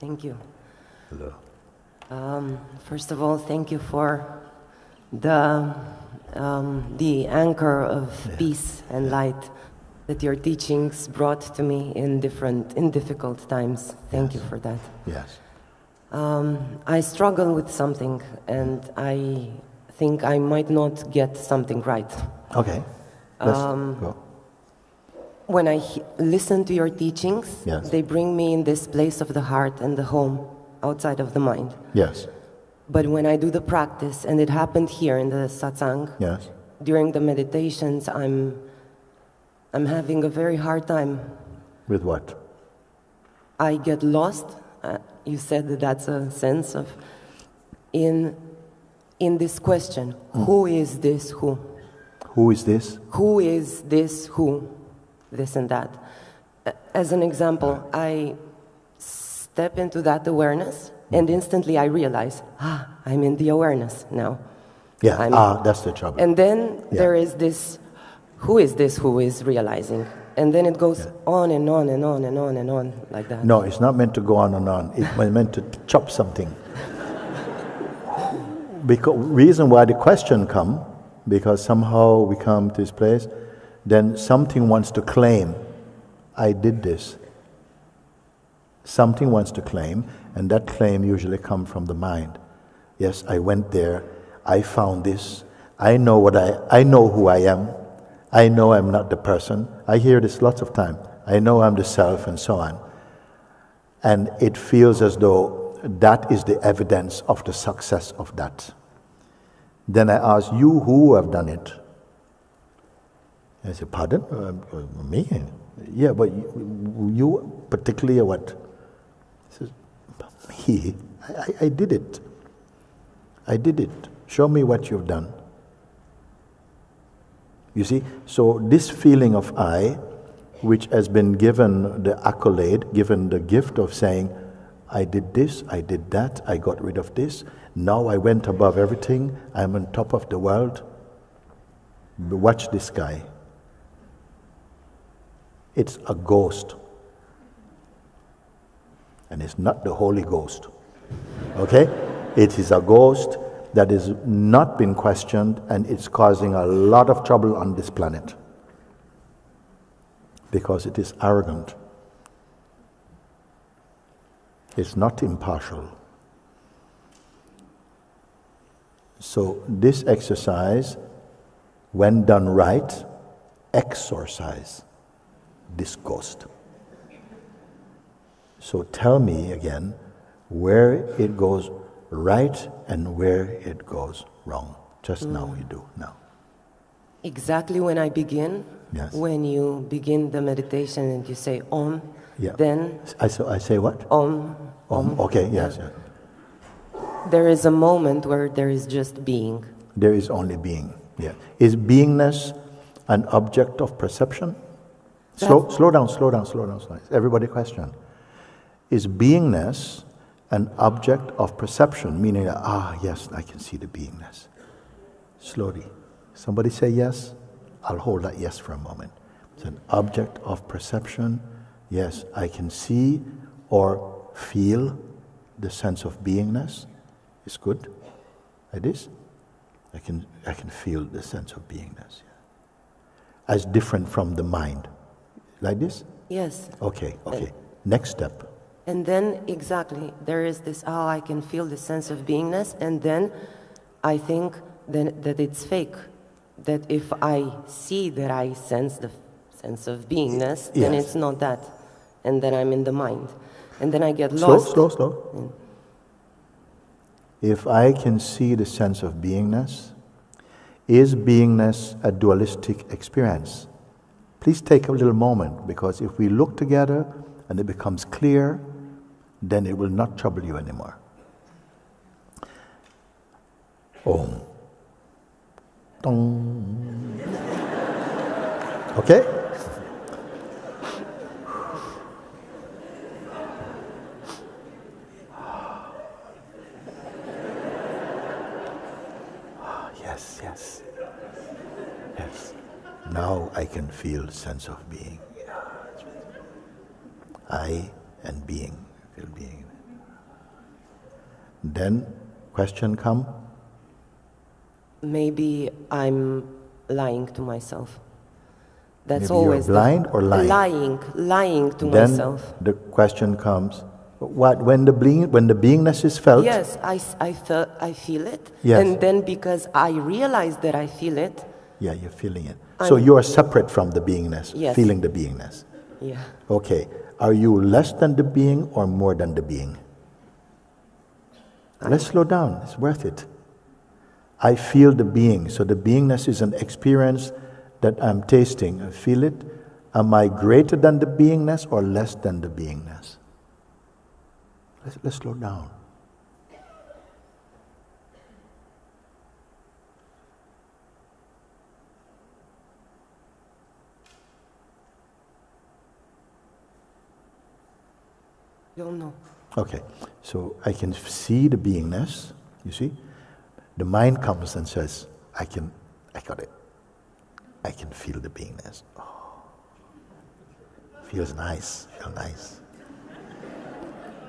Thank you. Hello. First of all, thank you for the anchor of peace and light that your teachings brought to me in difficult times. Thank you for that. Yes. I struggle with something, and I think I might not get something right. Okay. Let's go. When I listen to your teachings, Yes. they bring me in this place of the heart and the home outside of the mind. Yes. But when I do the practice, and it happened here in the satsang, Yes. during the meditations, I'm having a very hard time. With what? I get lost. You said that that's a sense of in this question. Who is this who? Who is this? Who is this who? This and that. As an example, I step into that awareness, and instantly I realize, I'm in the awareness now. Yeah, that's the trouble. And then there is this who is realizing? And then it goes on and on and on and on and on like that. No, it's not meant to go on and on. It's meant to chop something. Because reason why the question come, because somehow we come to this place, then something wants to claim, I did this. Something wants to claim, and that claim usually comes from the mind. Yes, I went there, I found this, I know who I am, I know I'm not the person. I hear this lots of time. I know I'm the self and so on. And it feels as though that is the evidence of the success of that. Then I ask, you who have done it? I say, pardon? Me? Yeah, but you particularly what? He says, me? I did it. I did it. Show me what you've done. You see, so this feeling of I, which has been given the accolade, given the gift of saying, I did this, I did that, I got rid of this, now I went above everything, I'm on top of the world. Watch this guy. It's a ghost. And it's not the Holy Ghost. Okay? It is a ghost that has not been questioned, and it's causing a lot of trouble on this planet. Because it is arrogant. It's not impartial. So this exercise, when done right, exorcise this ghost. So tell me again where it goes right and where it goes wrong. Just now you do, now. Exactly when I begin, Yes. when you begin the meditation and you say Om, Yeah. then I say what? Om. Okay, yes. Yeah. There is a moment where there is just being. There is only being. Yeah. Is beingness an object of perception? Slow down. Everybody question. Is beingness an object of perception? Meaning, yes, I can see the beingness. Slowly. Somebody say yes? I'll hold that yes for a moment. It's an object of perception. Yes, I can see or feel the sense of beingness. It's good. Like this. I can feel the sense of beingness. Yeah. As different from the mind. Like this? Yes. Okay. Next step. And then, exactly, there is this, I can feel the sense of beingness, and then I think that it's fake. That if I see that I sense the sense of beingness, then it's not that. And then I'm in the mind. And then I get lost. Slow. If I can see the sense of beingness, is beingness a dualistic experience? Please take a little moment, because if we look together and it becomes clear, then it will not trouble you anymore. Om. Dong. Okay? Yes. Now I can feel sense of being. I and being. Feel being. Then question come? Maybe I'm lying to myself. That's Maybe always you're blind or lying? Lying to Then myself. the question comes, what, when the beingness is felt? Yes, I feel it. Yes. And then because I realize that I feel it. Yeah, you're feeling it. So you are separate from the beingness, Yes. feeling the beingness. Yeah. Okay. Are you less than the being or more than the being? Let's slow down. It's worth it. I feel the being. So the beingness is an experience that I'm tasting. I feel it. Am I greater than the beingness or less than the beingness? Let's slow down. Don't know. Okay, so I can see the beingness, you see? The mind comes and says, I got it. I can feel the beingness. Oh. Feels nice.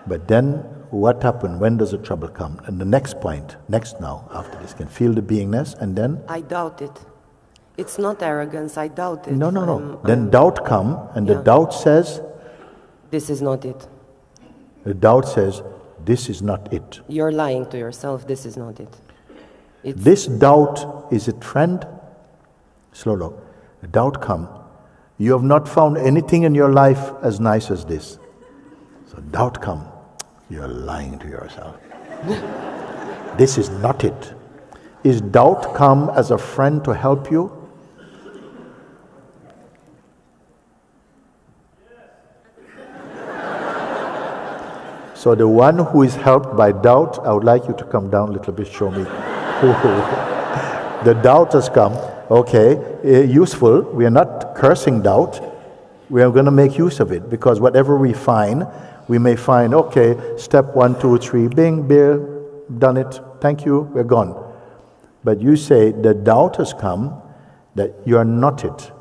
But then what happened? When does the trouble come? And the next point, now, after this, can feel the beingness, and then? I doubt it. It's not arrogance, I doubt it. No. Then doubt come, and the doubt says? This is not it. The doubt says, this is not it. You're lying to yourself, this is not it. This doubt, is it friend? Slow. The doubt come. You have not found anything in your life as nice as this. So doubt come. You're lying to yourself. This is not it. Is doubt come as a friend to help you? So the one who is helped by doubt, I would like you to come down a little bit, show me. The doubt has come. Okay, useful. We are not cursing doubt. We are going to make use of it, because whatever we find, we may find, okay, step 1, 2, 3, bing, beer, done it, thank you, we're gone. But you say the doubt has come that you are not it.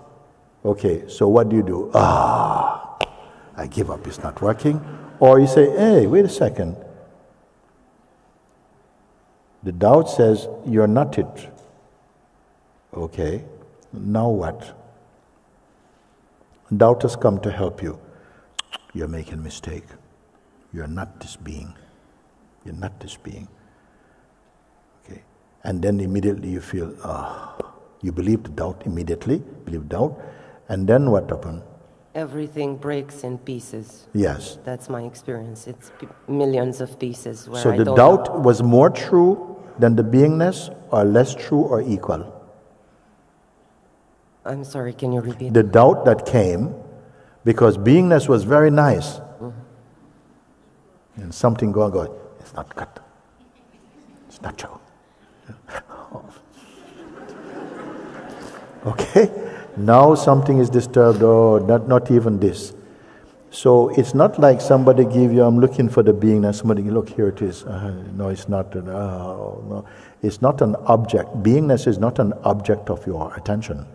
Okay, so what do? I give up, it's not working. Or you say, hey, wait a second. The doubt says you're not it. Okay, now what? Doubt has come to help you. You're making a mistake. You're not this being. You're not this being. Okay, and then immediately you feel, you believe the doubt immediately, believe doubt, and then what happened? Everything breaks in pieces. Yes. That's my experience. It's millions of pieces where so I the don't doubt know. Was more true than the beingness, or less true, or equal? I'm sorry, can you repeat? The doubt that came, because beingness was very nice. And something going, it's not good. It's not true. Okay? Now something is disturbed, not even this. So it's not like somebody give you, I'm looking for the beingness, somebody, look, here it is. No, it's not. No. It's not an object. Beingness is not an object of your attention.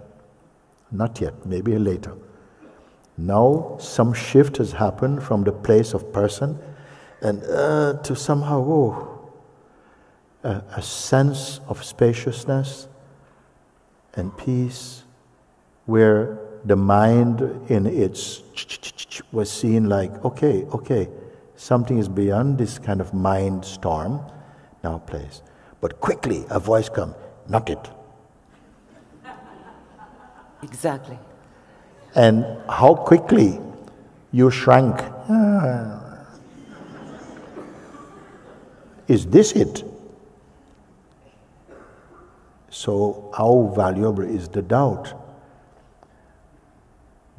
Not yet, maybe later. Now some shift has happened from the place of person and to somehow a sense of spaciousness and peace, where the mind in its was seen like, okay, something is beyond this kind of mind storm now place. But quickly a voice comes, not it. Exactly. And how quickly you shrank. Is this it? So how valuable is the doubt?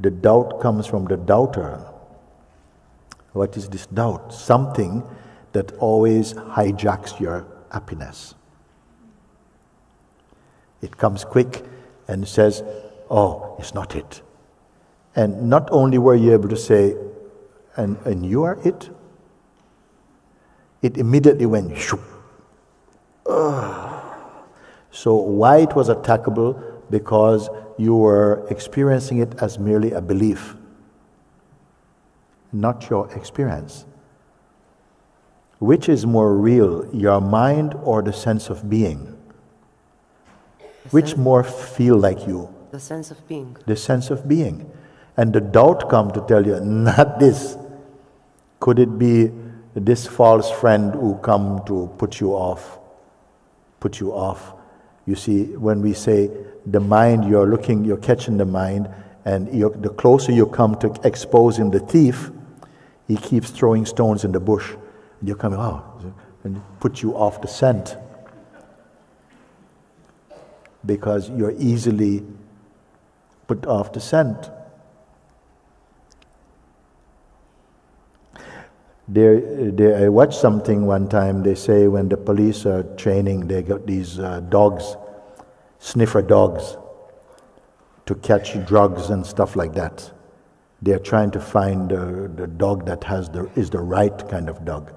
The doubt comes from the doubter. What is this doubt? Something that always hijacks your happiness. It comes quick and says, oh, it's not it. And not only were you able to say, and you are it, it immediately went shoop. So why it was attackable? Because you were experiencing it as merely a belief, not your experience. Which is more real, your mind or the sense of being? Which more feel like you? The sense of being. The sense of being. And the doubt comes to tell you, not this. Could it be this false friend who come to put you off? Put you off. You see, when we say the mind, you're catching the mind, and the closer you come to exposing the thief, he keeps throwing stones in the bush. And you're coming, and put you off the scent. Because you're easily put off the scent. I watched something one time. They say when the police are training, they got these dogs, sniffer dogs, to catch drugs and stuff like that. They're trying to find the dog that is the right kind of dog.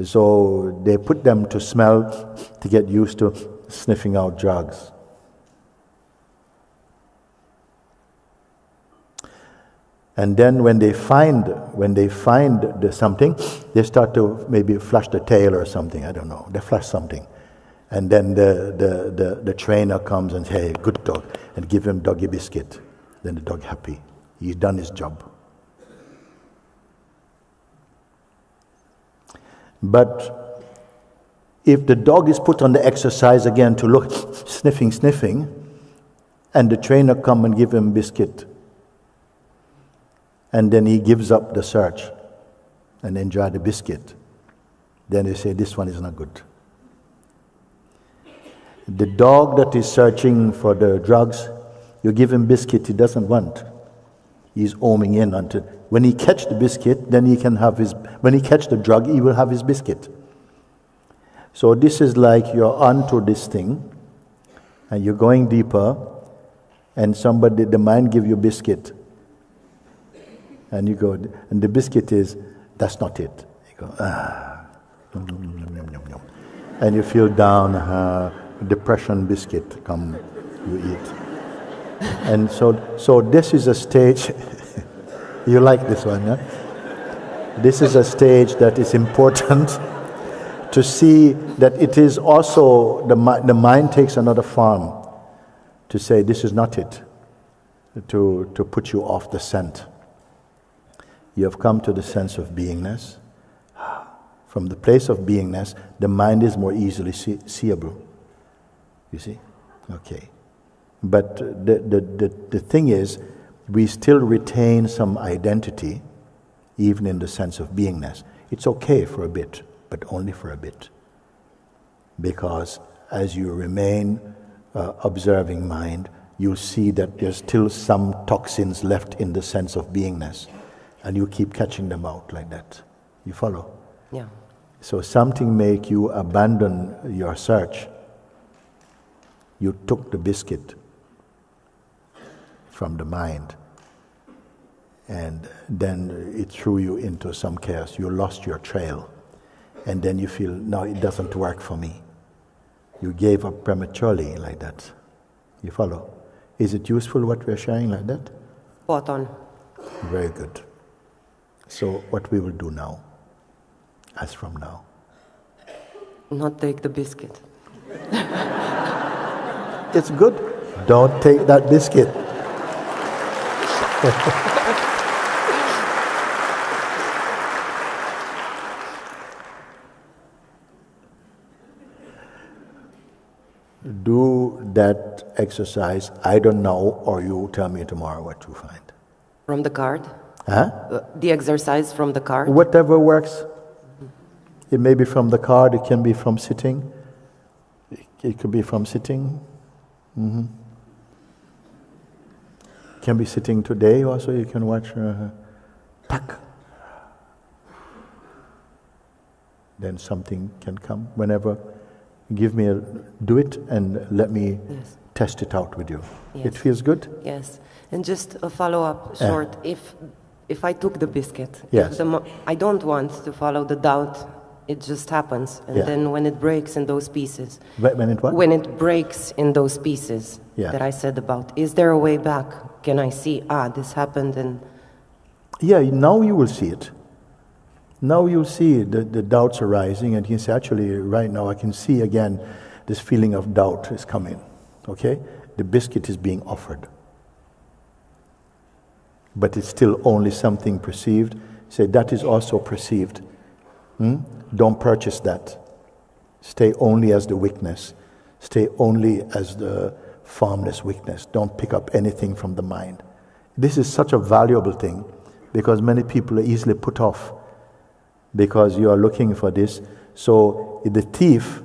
So they put them to smell to get used to sniffing out drugs. And then when they find something, they start to maybe flush the tail or something. I don't know. They flush something, and then the trainer comes and says, "Hey, good dog," and give him doggy biscuit. Then the dog happy. He's done his job. But if the dog is put on the exercise again to look, sniffing, and the trainer come and give him biscuit, and then he gives up the search and enjoy the biscuit, then they say this one is not good. The dog that is searching for the drugs, you give him biscuit he doesn't want. He's homing in until when he catch the biscuit, then he can have when he catch the drug, he will have his biscuit. So this is like you're onto this thing, and you're going deeper, and the mind give you biscuit. And you go, and the biscuit is, that's not it. You go, nom, nom, nom, nom, nom. And you feel down, depression biscuit come, you eat. And so this is a stage, you like this one, yeah? This is a stage that is important to see that it is also, the mind takes another form to say this is not it, to put you off the scent. You have come to the sense of beingness. From the place of beingness, the mind is more easily seeable. You see? Okay. But the thing is, we still retain some identity, even in the sense of beingness. It's okay for a bit, but only for a bit. Because as you remain observing mind, you'll see that there's still some toxins left in the sense of beingness. And you keep catching them out like that. You follow? Yeah. So something make you abandon your search. You took the biscuit from the mind, and then it threw you into some chaos. You lost your trail, and then you feel, no, it doesn't work for me. You gave up prematurely like that. You follow? Is it useful what we're sharing like that? Spot on. Very good. So what we will do now, as from now? Not take the biscuit. It's good. Don't take that biscuit. Do that exercise either now or you tell me tomorrow what you find. From the card? Huh? The exercise from the card? Whatever works. It may be from the card, it can be from sitting. It could be from sitting. Mm-hmm. It can be sitting today also, you can watch tak. Then something can come whenever. Do it and let me test it out with you. Yes. It feels good? Yes. And just a follow-up short, if I took the biscuit, yes. I don't want to follow the doubt, it just happens. And then when it breaks in those pieces. When it what? When it breaks in those pieces that I said about, is there a way back? Can I see, this happened and... Yeah, now you will see it. Now you'll see the doubts arising, and you say, actually, right now I can see again this feeling of doubt is coming. Okay? The biscuit is being offered. But it's still only something perceived. Say, that is also perceived. Don't purchase that. Stay only as the weakness. Stay only as the formless weakness. Don't pick up anything from the mind. This is such a valuable thing, because many people are easily put off because you are looking for this. So the thief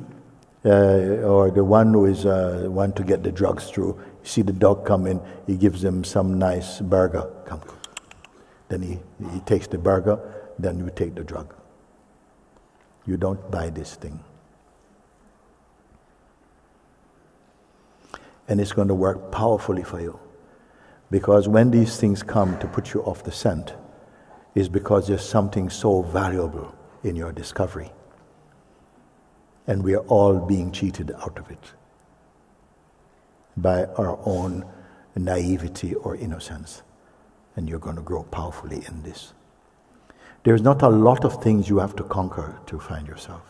or the one who is want to get the drugs through, you see the dog come in, he gives him some nice burger. Come. Then he takes the burger, then you take the drug. You don't buy this thing. And it's going to work powerfully for you. Because when these things come to put you off the scent, is because there's something so valuable in your discovery. And we are all being cheated out of it by our own naivety or innocence. And you're going to grow powerfully in this. There's not a lot of things you have to conquer to find yourself.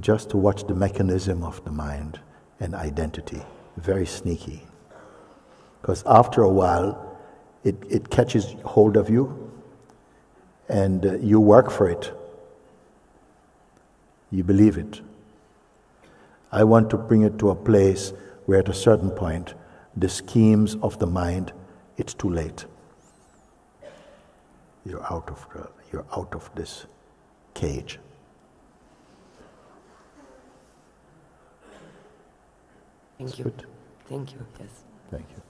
Just to watch the mechanism of the mind and identity. Very sneaky. Because after a while, it catches hold of you, and you work for it. You believe it. I want to bring it to a place where at a certain point, the schemes of the mind, it's too late. You're out of this cage. Thank you. Good. Thank you. Yes. Thank you.